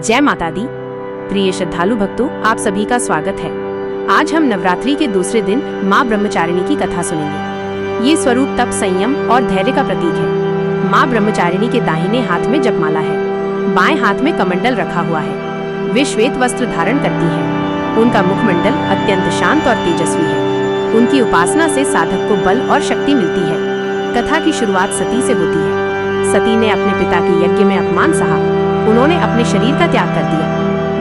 जय माता दी। प्रिय श्रद्धालु भक्तों, आप सभी का स्वागत है। आज हम नवरात्रि के दूसरे दिन माँ ब्रह्मचारिणी की कथा सुनेंगे। ये स्वरूप तप, संयम और धैर्य का प्रतीक है। माँ ब्रह्मचारिणी के दाहिने हाथ में जपमाला है, बाएं हाथ में कमंडल रखा हुआ है। वे श्वेत वस्त्र धारण करती हैं। उनका मुखमंडल अत्यंत शांत और तेजस्वी है। उनकी उपासना से साधक को बल और शक्ति मिलती है। कथा की शुरुआत सती से होती है। सती ने अपने पिता के यज्ञ में अपमान सहा। उन्होंने अपने शरीर का त्याग कर दिया।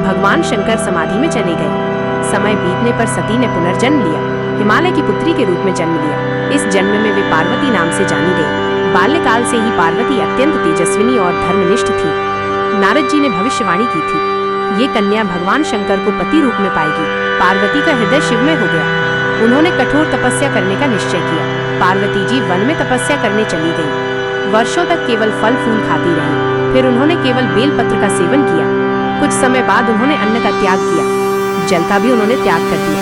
भगवान शंकर समाधि में चले गए। समय बीतने पर सती ने पुनर्जन्म लिया। हिमालय की पुत्री के रूप में जन्म लिया। इस जन्म में वे पार्वती नाम से जानी गई। बाल्यकाल से ही पार्वती अत्यंत तेजस्विनी और धर्मनिष्ठ थी। नारद जी ने भविष्यवाणी की थी, ये कन्या भगवान शंकर को पति रूप में पाएगी। पार्वती का हृदय शिवमय हो गया। उन्होंने कठोर तपस्या करने का निश्चय किया। पार्वती जी वन में तपस्या करने चली गई। वर्षों तक केवल फल फूल खाती रही। फिर उन्होंने केवल बेलपत्र का सेवन किया। कुछ समय बाद उन्होंने अन्न का त्याग किया। जल का भी उन्होंने त्याग कर दिया।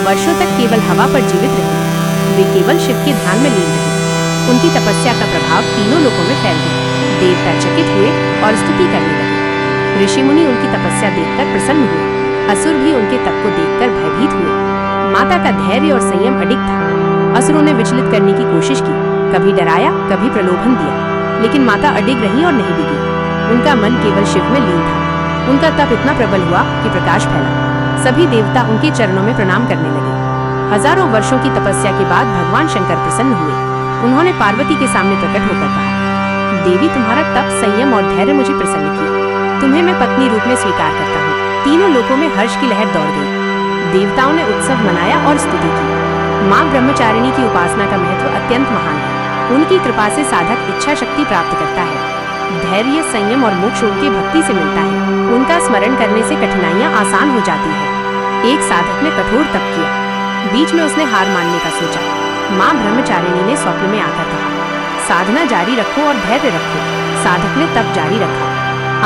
वर्षों तक केवल हवा पर जीवित रही। वे केवल शिव के ध्यान में लीन रही। उनकी तपस्या का प्रभाव तीनों लोकों में फैल गया। देवता चकित हुए और स्तुति करने लगे। ऋषि मुनि उनकी तपस्या देखकर प्रसन्न हुए। असुर भी उनके तप को देखकर भयभीत हुए। माता का धैर्य और संयम अडिग था। असुरों ने विचलित करने की कोशिश की, कभी डराया, कभी प्रलोभन दिया, लेकिन माता अडिग रही और नहीं डिगी। उनका मन केवल शिव में लीन था। उनका तप इतना प्रबल हुआ कि प्रकाश फैला। सभी देवता उनके चरणों में प्रणाम करने लगे। हजारों वर्षों की तपस्या के बाद भगवान शंकर प्रसन्न हुए। उन्होंने पार्वती के सामने प्रकट होकर कहा, देवी, तुम्हारा तप, संयम और धैर्य मुझे प्रसन्न किया। तुम्हें मैं पत्नी रूप में स्वीकार करता हूँ। तीनों लोकों में हर्ष की लहर दौड़ गई। देवताओं ने उत्सव मनाया और स्तुति की। माँ ब्रह्मचारिणी की उपासना का महत्व अत्यंत महान है। उनकी कृपा से साधक इच्छा शक्ति प्राप्त करता है। धैर्य, संयम और मोक्ष उनकी भक्ति से मिलता है। उनका स्मरण करने से कठिनाइयाँ आसान हो जाती है। एक साधक ने कठोर तप किया। बीच में उसने हार मानने का सोचा। माँ ब्रह्मचारिणी ने स्वप्न में आकर कहा, साधना जारी रखो और धैर्य रखो। साधक ने तप जारी रखा।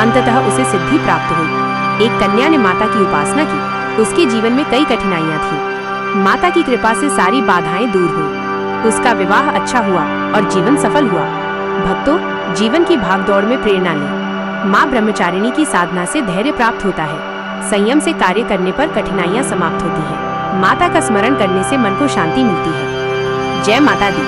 अंततः उसे सिद्धि प्राप्त हुई। एक कन्या ने माता की उपासना की। उसके जीवन में कई कठिनाइयाँ थीं। माता की कृपा से सारी बाधाएं दूर हुई। उसका विवाह अच्छा हुआ और जीवन सफल हुआ। भक्तों, जीवन की भागदौड़ में प्रेरणा लें। माँ ब्रह्मचारिणी की साधना से धैर्य प्राप्त होता है। संयम से कार्य करने पर कठिनाइयाँ समाप्त होती हैं। माता का स्मरण करने से मन को शांति मिलती है। जय माता दी।